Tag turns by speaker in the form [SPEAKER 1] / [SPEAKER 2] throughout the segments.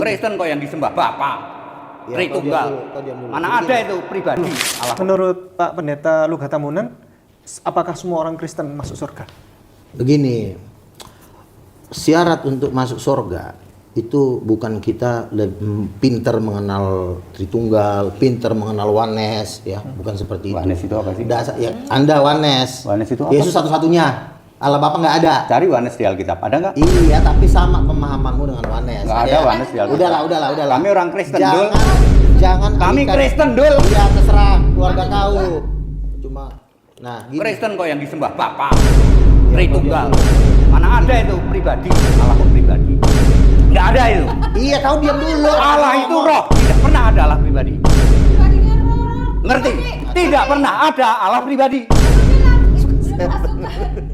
[SPEAKER 1] Kristen kok yang disembah Bapa,
[SPEAKER 2] Ya,
[SPEAKER 1] Tritunggal. Mana ada itu pribadi?
[SPEAKER 3] Menurut Pak Pendeta Luga Tamunan, apakah semua orang Kristen masuk surga?
[SPEAKER 2] Begini, syarat untuk masuk surga itu bukan kita pinter mengenal Tritunggal, pinter mengenal Oneness, ya, bukan seperti itu.
[SPEAKER 1] Oneness itu apa sih?
[SPEAKER 2] Dasar, ya, Anda Oneness.
[SPEAKER 1] Oneness itu apa?
[SPEAKER 2] Yesus satu-satunya. Allah Bapa nggak ada.
[SPEAKER 1] Cari Oneness di Alkitab, ada nggak?
[SPEAKER 2] Iya, tapi sama pemahamanmu dengan Oneness.
[SPEAKER 1] Nggak ada Oneness di Alkitab.
[SPEAKER 2] Udahlah.
[SPEAKER 1] Kami orang Kristen, Dul.
[SPEAKER 2] Jangan.
[SPEAKER 1] Kami
[SPEAKER 2] alihkan-
[SPEAKER 1] Kristen, Dul.
[SPEAKER 2] Iya, terserah keluarga kau. Cuma, nah, gini.
[SPEAKER 1] Kristen kok yang disembah Bapa, Tritunggal. Mana ada itu pribadi? Allah kok pribadi? Nggak ada itu.
[SPEAKER 2] Iya, kau diam dulu.
[SPEAKER 1] Allah itu roh, tidak pernah ada Allah pribadi. Ngerti? Tidak pernah ada Allah pribadi.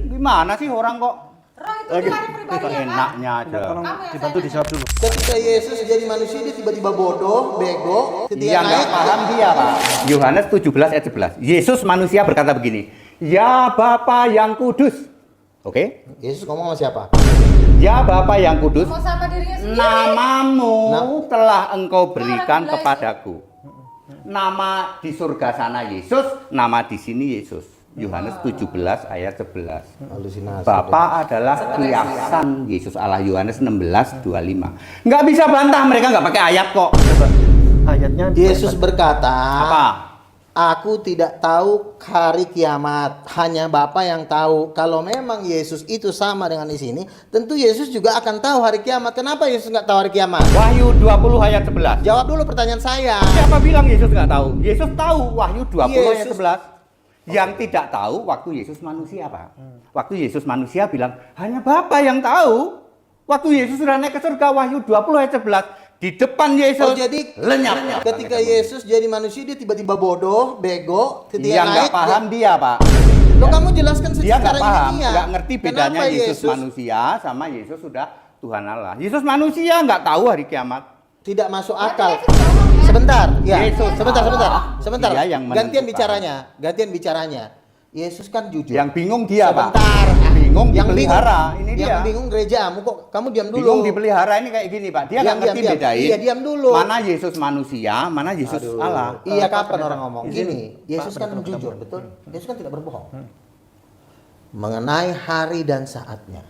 [SPEAKER 1] Gimana sih orang kok?
[SPEAKER 4] Roh itu bukan pribadi ya, Pak?
[SPEAKER 1] Enaknya aja.
[SPEAKER 3] Tolong
[SPEAKER 4] Kamu yang
[SPEAKER 3] dibantu
[SPEAKER 4] saya
[SPEAKER 3] dijawab dulu.
[SPEAKER 2] Ketika Yesus jadi manusia dia tiba-tiba bodoh, bego, ketika
[SPEAKER 1] Dia nggak paham dia, Pak. Yohanes 17 ayat 11. Yesus manusia berkata begini, Ya Bapa yang kudus. Oke?
[SPEAKER 2] Yesus ngomong sama siapa?
[SPEAKER 1] Ya Bapa yang kudus,
[SPEAKER 4] mau sama dirinya sendiri.
[SPEAKER 1] namamu telah engkau berikan
[SPEAKER 4] Orang
[SPEAKER 1] kepadaku. Nama di surga sana Yesus, nama di sini Yesus. Yohanes 17 ayat 11.
[SPEAKER 2] Halusinasi.
[SPEAKER 1] Bapa adalah kiasan Yesus Allah. Yohanes 16:25. Nggak bisa bantah, mereka nggak pakai ayat kok.
[SPEAKER 3] Coba ayatnya.
[SPEAKER 2] Yesus berkata,
[SPEAKER 1] Apa?
[SPEAKER 2] Aku tidak tahu hari kiamat, hanya Bapa yang tahu. Kalau memang Yesus itu sama dengan di sini, tentu Yesus juga akan tahu hari kiamat. Kenapa Yesus nggak tahu hari kiamat?
[SPEAKER 1] Wahyu 20 ayat 11.
[SPEAKER 2] Jawab dulu pertanyaan saya.
[SPEAKER 1] Siapa bilang Yesus nggak tahu? Yesus tahu. Wahyu 20 ayat
[SPEAKER 2] Yesus-
[SPEAKER 1] 11. Yang tidak tahu waktu Yesus manusia, Pak. Waktu Yesus manusia bilang, hanya Bapa yang tahu. Waktu Yesus sudah naik ke surga, Wahyu 20 ayat 11. Di depan Yesus,
[SPEAKER 2] Oh, jadi
[SPEAKER 1] lenyap.
[SPEAKER 2] ketika Yesus jadi manusia dia tiba-tiba bodoh, bego, ketika
[SPEAKER 1] Dia nggak
[SPEAKER 2] naik
[SPEAKER 1] paham dia, Pak.
[SPEAKER 2] Lo kamu jelaskan
[SPEAKER 1] Dia nggak
[SPEAKER 2] secara
[SPEAKER 1] paham,
[SPEAKER 2] ilmiah.
[SPEAKER 1] nggak ngerti bedanya
[SPEAKER 2] Kenapa
[SPEAKER 1] Yesus manusia sama Yesus sudah Tuhan Allah. Yesus manusia nggak tahu hari kiamat.
[SPEAKER 2] tidak masuk akal.
[SPEAKER 4] Yesus ngomong ya.
[SPEAKER 2] Sebentar, ya.
[SPEAKER 1] Yesus
[SPEAKER 2] Sebentar.
[SPEAKER 1] Allah. Dia yang
[SPEAKER 2] Gantian
[SPEAKER 1] menentukan.
[SPEAKER 2] bicaranya. Yesus kan jujur.
[SPEAKER 1] Yang bingung dia, Pak.
[SPEAKER 2] Sebentar.
[SPEAKER 1] Bingung
[SPEAKER 2] Yang
[SPEAKER 1] dipelihara. Ini
[SPEAKER 2] Yang
[SPEAKER 1] dia.
[SPEAKER 2] bingung gerejamu kok. Kamu diam dulu.
[SPEAKER 1] Bingung dipelihara ini kayak gini, Pak. Dia nggak ngerti
[SPEAKER 2] Diam.
[SPEAKER 1] bedain.
[SPEAKER 2] Iya, diam dulu.
[SPEAKER 1] Mana Yesus manusia, mana Yesus
[SPEAKER 2] Aduh.
[SPEAKER 1] Allah.
[SPEAKER 2] Iya,
[SPEAKER 3] Pak
[SPEAKER 2] kapan
[SPEAKER 3] Pendeta.
[SPEAKER 2] orang ngomong?
[SPEAKER 3] Izin,
[SPEAKER 2] Gini,
[SPEAKER 3] Pak
[SPEAKER 2] Yesus kan
[SPEAKER 3] Pendeta
[SPEAKER 2] jujur,
[SPEAKER 3] Pendeta.
[SPEAKER 2] betul? Yesus kan tidak berbohong. Mengenai hari dan saatnya,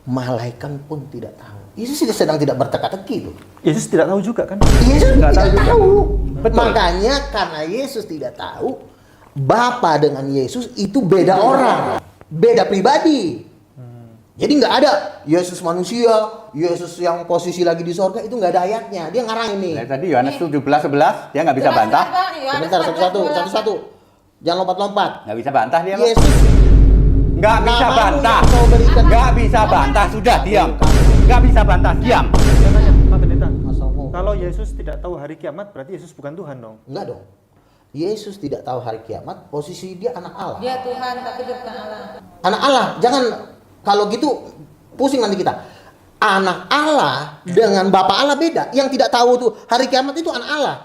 [SPEAKER 2] malaikat pun tidak tahu. Yesus sedang tidak berteka-teki tuh.
[SPEAKER 3] Yesus tidak tahu juga kan?
[SPEAKER 2] Yesus
[SPEAKER 1] Nggak
[SPEAKER 2] tidak
[SPEAKER 1] tahu
[SPEAKER 2] tahu.
[SPEAKER 1] Betul.
[SPEAKER 2] Makanya karena Yesus tidak tahu, Bapa dengan Yesus itu beda orang, beda pribadi. Jadi nggak ada Yesus manusia, Yesus yang posisi lagi di sorga, itu nggak ada ayatnya. Dia ngarang ini.
[SPEAKER 1] Nah, tadi Yohanes 17:11 dia nggak bisa
[SPEAKER 4] Jelas,
[SPEAKER 1] bantah.
[SPEAKER 4] Bang. Yohanes
[SPEAKER 2] Sebentar,
[SPEAKER 4] 14:12.
[SPEAKER 2] satu-satu. Jangan lompat-lompat.
[SPEAKER 1] Nggak bisa bantah dia, Pak.
[SPEAKER 2] Yesus
[SPEAKER 1] Nggak bisa
[SPEAKER 2] namamu
[SPEAKER 1] bantah.
[SPEAKER 2] yang kau berikan.
[SPEAKER 1] Nggak bisa bantah, sudah diam. Nggak bisa bantah, diam.
[SPEAKER 3] Saya tanya, Pak Pendeta.
[SPEAKER 2] Masalahmu.
[SPEAKER 3] Kalau Yesus tidak tahu hari kiamat, berarti Yesus bukan Tuhan dong?
[SPEAKER 2] Enggak dong. Yesus tidak tahu hari kiamat, posisi dia anak Allah.
[SPEAKER 4] Dia Tuhan tapi dia bukan Allah.
[SPEAKER 2] Anak Allah, jangan kalau gitu pusing nanti kita. Anak Allah dengan Bapa Allah beda. Yang tidak tahu tuh hari kiamat itu anak Allah.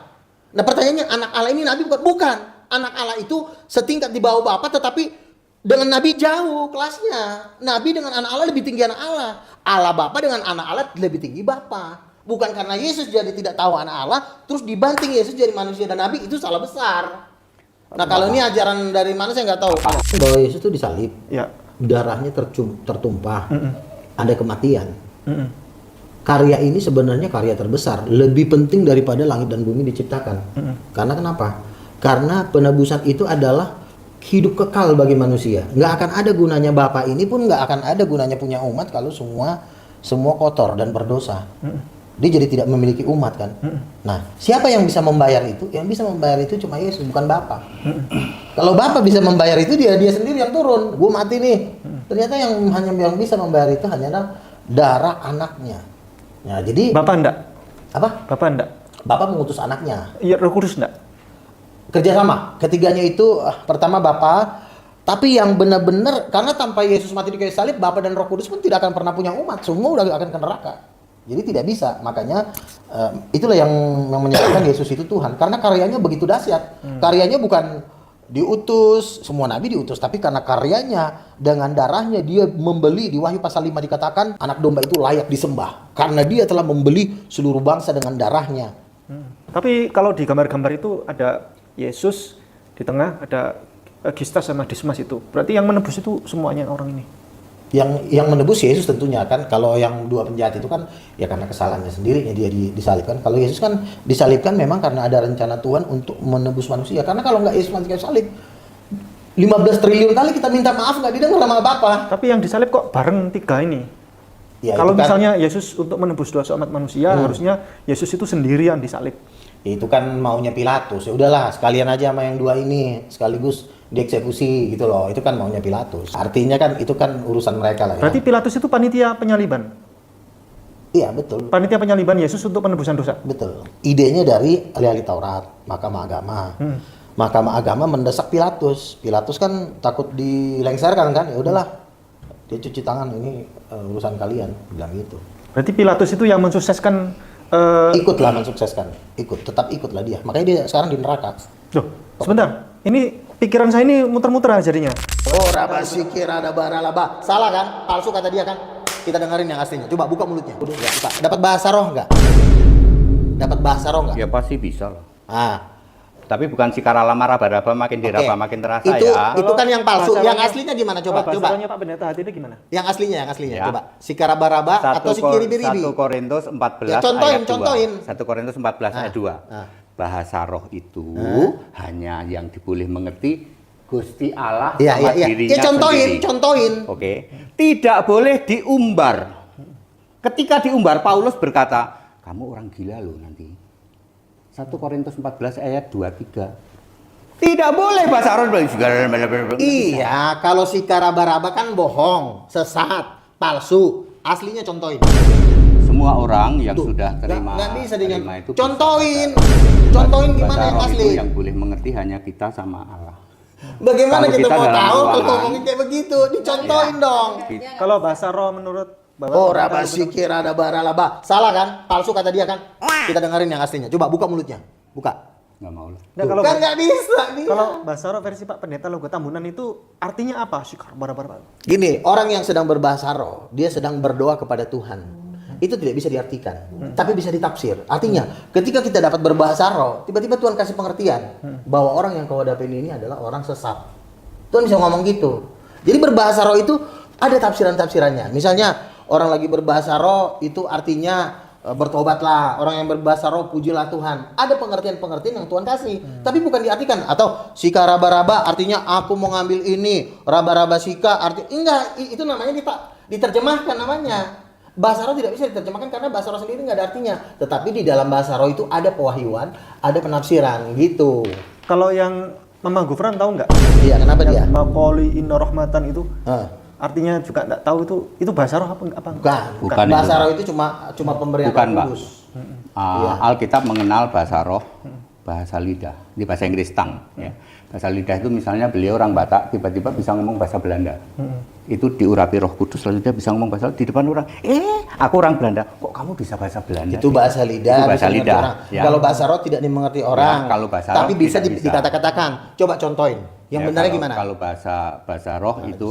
[SPEAKER 2] Nah pertanyaannya, anak Allah ini Nabi bukan? Bukan. Anak Allah itu setingkat di bawah Bapa, tetapi dengan Nabi jauh kelasnya. Nabi dengan anak Allah lebih tinggi anak Allah. Allah Bapa dengan anak Allah lebih tinggi Bapa. Bukan karena Yesus jadi tidak tahu anak Allah, terus dibanting Yesus jadi manusia dan Nabi, itu salah besar. Nah kalau ini ajaran dari mana saya nggak tahu. Bahwa Yesus itu disalib,
[SPEAKER 3] Ya.
[SPEAKER 2] darahnya tertumpah, ada kematian.
[SPEAKER 3] Mm-mm.
[SPEAKER 2] Karya ini sebenarnya karya terbesar, lebih penting daripada langit dan bumi diciptakan. Karena kenapa? Karena penebusan itu adalah hidup kekal bagi manusia. Nggak akan ada gunanya Bapa ini pun nggak akan ada gunanya punya umat kalau semua kotor dan berdosa. Dia jadi tidak memiliki umat kan. Nah, siapa yang bisa membayar itu? Yang bisa membayar itu cuma Yesus, bukan Bapa. Kalau Bapa bisa membayar itu, dia sendiri yang turun. Gue mati nih. Ternyata yang bisa membayar itu hanyalah darah anaknya. Nah, jadi
[SPEAKER 3] Bapak enggak?
[SPEAKER 2] apa?
[SPEAKER 3] Bapak enggak?
[SPEAKER 2] Bapak mengutus anaknya.
[SPEAKER 3] Iya, Roh Kudus enggak?
[SPEAKER 2] Kerjasama. Ketiganya itu pertama Bapa, tapi yang benar-benar karena tanpa Yesus mati di kayu salib, Bapa dan Roh Kudus pun tidak akan pernah punya umat. Semua udah akan ke neraka. Jadi tidak bisa. Makanya itulah yang menyatakan Yesus itu Tuhan. Karena karyanya begitu dahsyat. Karyanya bukan diutus, semua nabi diutus, tapi karena karyanya dengan darahnya dia membeli, di Wahyu pasal 5 dikatakan anak domba itu layak disembah karena dia telah membeli seluruh bangsa dengan darahnya.
[SPEAKER 3] Tapi kalau di gambar-gambar itu ada Yesus di tengah, ada Gistas sama Dismas itu. Berarti yang menebus itu semuanya orang ini.
[SPEAKER 2] Yang menebus Yesus tentunya kan. Kalau yang dua penjahat itu kan ya karena kesalahannya sendiri dia disalibkan. Kalau Yesus kan disalibkan memang karena ada rencana Tuhan untuk menebus manusia. Karena kalau nggak Yesus mati kayu salib 15 triliun kali kita minta maaf nggak didengar sama Bapa.
[SPEAKER 3] Tapi yang disalib kok bareng 3 ini?
[SPEAKER 2] Ya,
[SPEAKER 3] kalau
[SPEAKER 2] itu kan,
[SPEAKER 3] misalnya Yesus untuk menebus dosa umat manusia, harusnya Yesus itu sendirian disalib.
[SPEAKER 2] itu kan maunya Pilatus. Ya udahlah, sekalian aja sama yang dua ini sekaligus dieksekusi gitu loh. Itu kan maunya Pilatus. Artinya kan itu kan urusan mereka lah ya.
[SPEAKER 3] Berarti Pilatus itu panitia penyaliban.
[SPEAKER 2] Iya, betul.
[SPEAKER 3] Panitia penyaliban Yesus untuk penebusan dosa.
[SPEAKER 2] Betul. Idenya dari ahli-ahli Taurat, Mahkamah Agama. Mahkamah Agama mendesak Pilatus. Pilatus kan takut dilengserkan kan. Ya udahlah. Dia cuci tangan, ini urusan kalian, bilang gitu.
[SPEAKER 3] Berarti Pilatus itu yang mensukseskan
[SPEAKER 2] Ikutlah mensukseskan. Tetap ikutlah dia. Makanya dia sekarang di neraka.
[SPEAKER 3] Loh, sebentar. Ini pikiran saya ini muter-muter jadinya.
[SPEAKER 2] Oh, rabasikir ada baralaba. Salah kan? Palsu kata dia kan? Kita dengerin yang aslinya. Coba buka mulutnya. Udah, buka. Dapat bahasa roh nggak? Dapat bahasa roh nggak?
[SPEAKER 1] Ya pasti bisa lah.
[SPEAKER 2] Ah,
[SPEAKER 1] Tapi bukan sikara lama raba-raba makin diraba makin terasa ya.
[SPEAKER 2] Itu kan yang palsu.
[SPEAKER 3] Bahasa
[SPEAKER 2] Yang
[SPEAKER 3] rohnya-
[SPEAKER 2] aslinya gimana?
[SPEAKER 3] Kalau
[SPEAKER 2] Coba.
[SPEAKER 3] bahasa rohnya Pak Pendeta hati itu gimana?
[SPEAKER 2] Yang aslinya.
[SPEAKER 1] Ya.
[SPEAKER 2] Coba. Sikaraba-raba atau sikiri-biribi.
[SPEAKER 1] 1 Korintus 14
[SPEAKER 2] Ya, contohin,
[SPEAKER 1] ayat 2.
[SPEAKER 2] contohin.
[SPEAKER 1] 1 Korintus 14 ayat 2.
[SPEAKER 2] Ah.
[SPEAKER 1] Bahasa roh itu hanya yang diboleh mengerti Gusti Allah
[SPEAKER 2] Iya.
[SPEAKER 1] sama dirinya
[SPEAKER 2] Ya contohin.
[SPEAKER 1] sendiri. Oke. Tidak boleh diumbar. Ketika diumbar, Paulus berkata, kamu orang gila loh nanti. 1 Korintus 14 ayat 2-3. Tidak boleh bahasa roh.
[SPEAKER 2] Iya, kalau sikaraba-raba kan bohong, sesat, palsu. Aslinya contohin.
[SPEAKER 1] Semua orang yang
[SPEAKER 2] Tuh,
[SPEAKER 1] sudah terima,
[SPEAKER 2] nggak bisa dengan
[SPEAKER 1] terima itu
[SPEAKER 2] contohin.
[SPEAKER 1] bisa.
[SPEAKER 2] Contohin gimana
[SPEAKER 1] Bahasa
[SPEAKER 2] yang
[SPEAKER 1] roh
[SPEAKER 2] asli?
[SPEAKER 1] itu yang boleh mengerti hanya kita sama Allah.
[SPEAKER 2] Bagaimana
[SPEAKER 1] Kalau
[SPEAKER 2] kita
[SPEAKER 1] kita
[SPEAKER 2] mau
[SPEAKER 1] dalam
[SPEAKER 2] tahu kalau
[SPEAKER 1] ruangan-
[SPEAKER 2] ngomongin kayak begitu? Dicontohin dong.
[SPEAKER 3] Kalau bahasa roh menurut Bapak
[SPEAKER 2] Oh,
[SPEAKER 3] Pendeta,
[SPEAKER 2] rabasikir ada baralaba. Salah kan? Palsu kata dia kan? Kita dengerin yang aslinya. Coba buka mulutnya. Buka.
[SPEAKER 1] Nggak mau lah.
[SPEAKER 3] Nggak, kalau
[SPEAKER 2] Kan nggak bisa nih.
[SPEAKER 3] kalau bahasa roh versi Pak Pendeta Logo Tambunan itu artinya apa? Sikar bara-bara.
[SPEAKER 2] Gini, orang yang sedang berbahasa roh, dia sedang berdoa kepada Tuhan. Itu tidak bisa diartikan, tapi bisa ditafsir. Artinya, ketika kita dapat berbahasa roh, tiba-tiba Tuhan kasih pengertian bahwa orang yang kau hadapin ini adalah orang sesat. Tuhan bisa ngomong gitu. Jadi berbahasa roh itu ada tafsiran-tafsirannya. Misalnya, orang lagi berbahasa roh itu artinya bertobatlah. Orang yang berbahasa roh pujilah Tuhan. Ada pengertian-pengertian yang Tuhan kasih, tapi bukan diartikan. Atau sika raba-raba artinya aku mau ngambil ini, raba-raba sika enggak, itu namanya diterjemahkan namanya. Bahasa roh tidak bisa diterjemahkan karena bahasa roh sendiri nggak ada artinya. Tetapi di dalam bahasa roh itu ada pewahyuan, ada penafsiran gitu.
[SPEAKER 3] Kalau yang Mama Gufran tahu nggak?
[SPEAKER 2] Iya, kenapa dia?
[SPEAKER 3] Makoli inna rahmatan itu
[SPEAKER 2] Ah,
[SPEAKER 3] artinya juga nggak tahu itu bahasa roh apa?
[SPEAKER 2] bukan.
[SPEAKER 1] itu.
[SPEAKER 2] Bahasa roh itu cuma pemberian
[SPEAKER 1] Bukan,
[SPEAKER 2] Roh
[SPEAKER 1] Pak.
[SPEAKER 2] Kudus.
[SPEAKER 1] Iya. Alkitab mengenal bahasa roh, bahasa lidah. Di bahasa Inggris tongue. Ya. Bahasa lidah itu misalnya beliau orang Batak, tiba-tiba bisa ngomong bahasa Belanda. Itu diurapi Roh Kudus, lalu dia bisa ngomong bahasa di depan orang. Aku orang Belanda. Kok kamu bisa bahasa Belanda?
[SPEAKER 2] Itu bahasa lidah.
[SPEAKER 1] Itu bahasa
[SPEAKER 2] bisa dimengerti
[SPEAKER 1] lidah.
[SPEAKER 2] orang.
[SPEAKER 1] Ya.
[SPEAKER 2] Kalau bahasa roh tidak dimengerti orang.
[SPEAKER 1] Ya, kalau bahasa
[SPEAKER 2] tapi
[SPEAKER 1] roh
[SPEAKER 2] bisa
[SPEAKER 1] tidak bisa.
[SPEAKER 2] dikata-katakan. Coba contohin. Yang
[SPEAKER 1] Ya,
[SPEAKER 2] benarnya
[SPEAKER 1] kalau-
[SPEAKER 2] gimana?
[SPEAKER 1] Kalau bahasa roh itu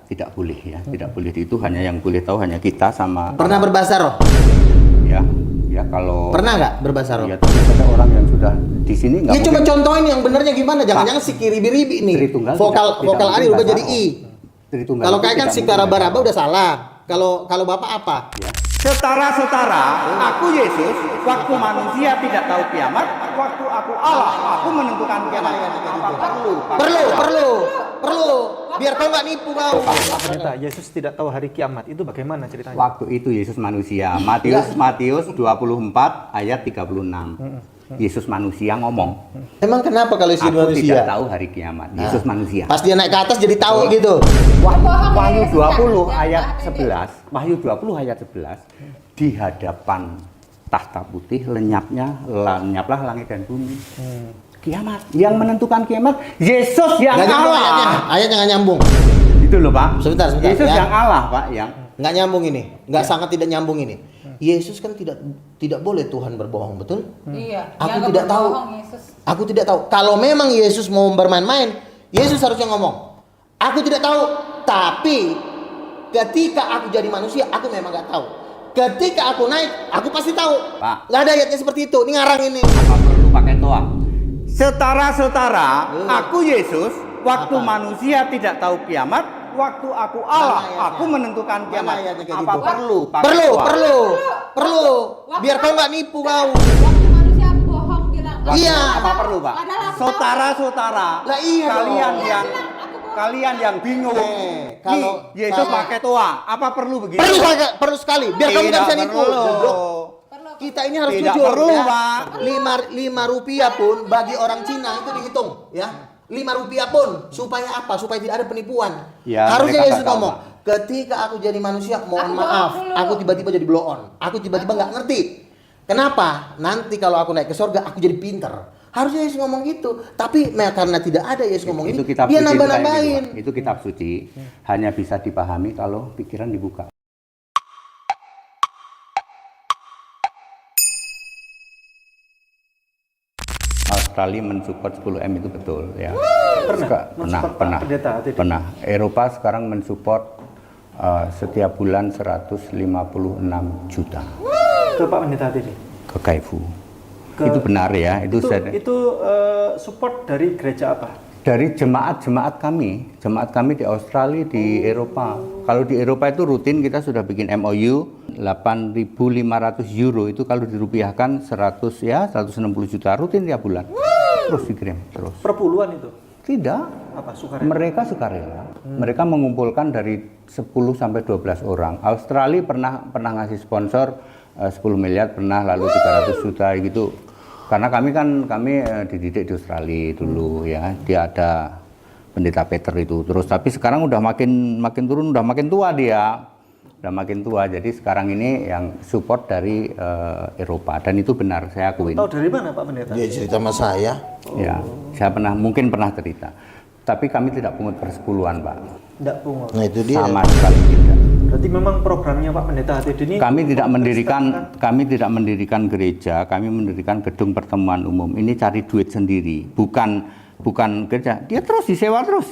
[SPEAKER 1] tidak boleh ya, tidak boleh. Itu hanya yang boleh tahu hanya kita sama.
[SPEAKER 2] Pernah berbahasa roh?
[SPEAKER 1] Ya kalau.
[SPEAKER 2] Pernah nggak berbahasa roh?
[SPEAKER 1] Ya tapi ada orang yang sudah di sini nggak
[SPEAKER 2] Ya coba
[SPEAKER 1] mungkin.
[SPEAKER 2] contohin yang benarnya gimana? Jangan-jangan si kiri-biribi nih.
[SPEAKER 1] Tritunggal
[SPEAKER 2] Vokal
[SPEAKER 1] tidak
[SPEAKER 2] vokal
[SPEAKER 1] mungkin
[SPEAKER 2] Ali rubah
[SPEAKER 1] bahasa
[SPEAKER 2] jadi
[SPEAKER 1] roh.
[SPEAKER 2] I.
[SPEAKER 1] Tritunggal
[SPEAKER 2] Kalau
[SPEAKER 1] itu
[SPEAKER 2] kayak kan
[SPEAKER 1] tidak
[SPEAKER 2] si
[SPEAKER 1] mungkin bahasa
[SPEAKER 2] raba-raba
[SPEAKER 1] roh.
[SPEAKER 2] udah salah. Kalau Bapak apa?
[SPEAKER 1] Setara-setara, aku Yesus, waktu manusia tidak tahu kiamat, waktu aku Allah, aku menentukan kiamat. Apa
[SPEAKER 2] Perlu. Biar kau nggak nipu kau.
[SPEAKER 3] Pak Pendeta, Yesus tidak tahu hari kiamat. Itu bagaimana ceritanya?
[SPEAKER 1] Waktu itu Yesus manusia. Matius 24 ayat 36. Yesus manusia ngomong.
[SPEAKER 2] Emang kenapa kalau Yesus
[SPEAKER 1] Aku
[SPEAKER 2] manusia?
[SPEAKER 1] tidak tahu hari kiamat. Yesus manusia.
[SPEAKER 2] Pas dia naik ke atas jadi tahu gitu.
[SPEAKER 1] Wahyu 20 ayat 11. Wahyu 20 ayat 11. Di hadapan tahta putih lenyaplah langit dan bumi. Kiamat. Yang menentukan kiamat Yesus yang
[SPEAKER 2] Nggak nyambung ayatnya.
[SPEAKER 1] Allah.
[SPEAKER 2] Ayatnya nggak nyambung.
[SPEAKER 1] Itu loh Pak.
[SPEAKER 2] Sebentar,
[SPEAKER 1] Yesus
[SPEAKER 2] ya.
[SPEAKER 1] yang Allah Pak yang
[SPEAKER 2] Nggak nyambung ini. Nggak sangat tidak nyambung ini. Yesus kan tidak boleh Tuhan berbohong, betul?
[SPEAKER 4] Iya.
[SPEAKER 2] Aku
[SPEAKER 4] Dia
[SPEAKER 2] tidak
[SPEAKER 4] nggak
[SPEAKER 2] tahu.
[SPEAKER 4] berbohong, Yesus.
[SPEAKER 2] Aku tidak tahu. Kalau memang Yesus mau bermain-main, Yesus harusnya ngomong, aku tidak tahu. Tapi ketika aku jadi manusia, aku memang nggak tahu. Ketika aku naik, aku pasti tahu.
[SPEAKER 1] Pak.
[SPEAKER 2] Nggak ada ayatnya seperti itu. Ini ngarang ini.
[SPEAKER 1] Apa perlu pakai toa? Setara-setara, aku Yesus, waktu manusia tidak tahu kiamat, waktu aku Allah,
[SPEAKER 2] Mana ayatnya?
[SPEAKER 1] aku menentukan
[SPEAKER 2] Mana
[SPEAKER 1] kiamat.
[SPEAKER 2] ayatnya kayak
[SPEAKER 1] Apa
[SPEAKER 2] gitu?
[SPEAKER 1] perlu pakai
[SPEAKER 2] Perlu,
[SPEAKER 1] toa?
[SPEAKER 2] perlu. Biar kau nggak nipu kau.
[SPEAKER 4] Waktu manusia bohong bilang.
[SPEAKER 1] Waktu
[SPEAKER 2] Iya.
[SPEAKER 1] Apa perlu, Pak?
[SPEAKER 4] Padahal aku tahu.
[SPEAKER 1] Saudara-saudara,
[SPEAKER 2] Lah iya
[SPEAKER 1] kalian
[SPEAKER 2] dong.
[SPEAKER 1] yang
[SPEAKER 4] Dia bilang, aku bohong.
[SPEAKER 1] kalian yang bingung.
[SPEAKER 2] Kalau-
[SPEAKER 1] Nih, Yesus
[SPEAKER 2] kalau-
[SPEAKER 1] pakai toa, apa perlu begitu?
[SPEAKER 2] Perlu sekali. Biar kamu nggak bisa nipu.
[SPEAKER 1] perlu.
[SPEAKER 2] Goblok.
[SPEAKER 4] Perlu.
[SPEAKER 2] Kita ini harus
[SPEAKER 1] Tidak
[SPEAKER 2] jujur
[SPEAKER 1] perlu,
[SPEAKER 2] ya.
[SPEAKER 1] Pak.
[SPEAKER 2] 5 rupiah pun bagi orang Cina itu dihitung ya. 5 rupiah pun supaya apa? Supaya tidak ada penipuan.
[SPEAKER 1] Ya,
[SPEAKER 2] Harusnya
[SPEAKER 1] mereka
[SPEAKER 2] Yesus
[SPEAKER 1] nggak tahu,
[SPEAKER 2] ngomong, ketika aku jadi manusia, mohon
[SPEAKER 4] Aku
[SPEAKER 2] maaf,
[SPEAKER 4] bohong dulu.
[SPEAKER 2] aku tiba-tiba jadi blow on. Aku tiba-tiba nggak ngerti. Kenapa? Nanti kalau aku naik ke surga, aku jadi pinter. Harusnya Yesus ngomong gitu. Tapi karena tidak ada Yesus ngomong
[SPEAKER 1] Itu
[SPEAKER 2] ini,
[SPEAKER 1] kitab
[SPEAKER 2] dia
[SPEAKER 1] suci,
[SPEAKER 2] nambah-nambahin.
[SPEAKER 1] itu kitab suci hanya bisa dipahami kalau pikiran dibuka. Australia mensupport 10M itu betul ya. Pernah.
[SPEAKER 3] Pendeta Teddy?
[SPEAKER 1] Pernah. Eropa sekarang mensupport setiap bulan 156 juta
[SPEAKER 3] Ke Pak Pendeta tadi.
[SPEAKER 1] ke Kaifu. Itu benar ya,
[SPEAKER 3] Itu support dari gereja apa?
[SPEAKER 1] dari jemaat kami di Australia, di Eropa. Kalau di Eropa itu rutin kita sudah bikin MOU 8.500 euro itu kalau dirupiahkan 160 juta rutin tiap bulan. Terus dikirim terus.
[SPEAKER 3] Perpuluhan itu.
[SPEAKER 1] Tidak,
[SPEAKER 3] Apa sukarela?
[SPEAKER 1] mereka sukarela. Mereka mengumpulkan dari 10 sampai 12 orang. Australia pernah ngasih sponsor 10 miliar pernah, lalu 300 juta gitu. Karena kami dididik di Australia dulu ya. Dia ada pendeta Peter itu. Terus tapi sekarang udah makin turun, udah makin tua dia. Udah makin tua. Jadi sekarang ini yang support dari Eropa dan itu benar, saya akuin.
[SPEAKER 3] Tahu dari mana Pak Pendeta?
[SPEAKER 2] Dia cerita sama saya.
[SPEAKER 1] Ya, saya mungkin pernah cerita. Tapi kami tidak pungut persepuluhan, Pak.
[SPEAKER 3] Tidak pungut.
[SPEAKER 2] Nah itu dia.
[SPEAKER 1] Sama sekali tidak.
[SPEAKER 3] Berarti memang programnya Pak Pendeta Teddy ini
[SPEAKER 1] Kami tidak mendirikan gereja, kami mendirikan gedung pertemuan umum. Ini cari duit sendiri, bukan gereja. Dia terus disewa terus.